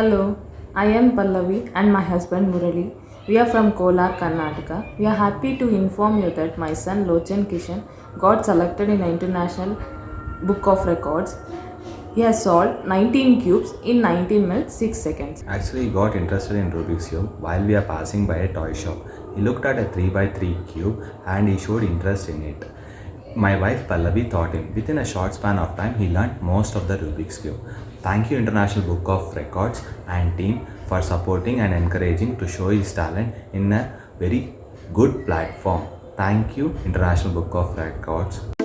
Hello, I am Pallavi and my husband Murali. We are from Kolar, Karnataka. We are happy to inform you that my son LOCHAN KISHAN got selected in the International Book of Records. He has solved 19 cubes in 19 minutes 6 seconds. Actually, he got interested in Rubik's Cube while we are passing by a toy shop. He looked at a 3 by 3 cube and he showed interest in it. My wife Pallavi taught him. Within a short span of time, he learned most of the Rubik's Cube. Thank you, International Book of Records and team, for supporting and encouraging to show his talent in a very good platform. Thank you, International Book of Records.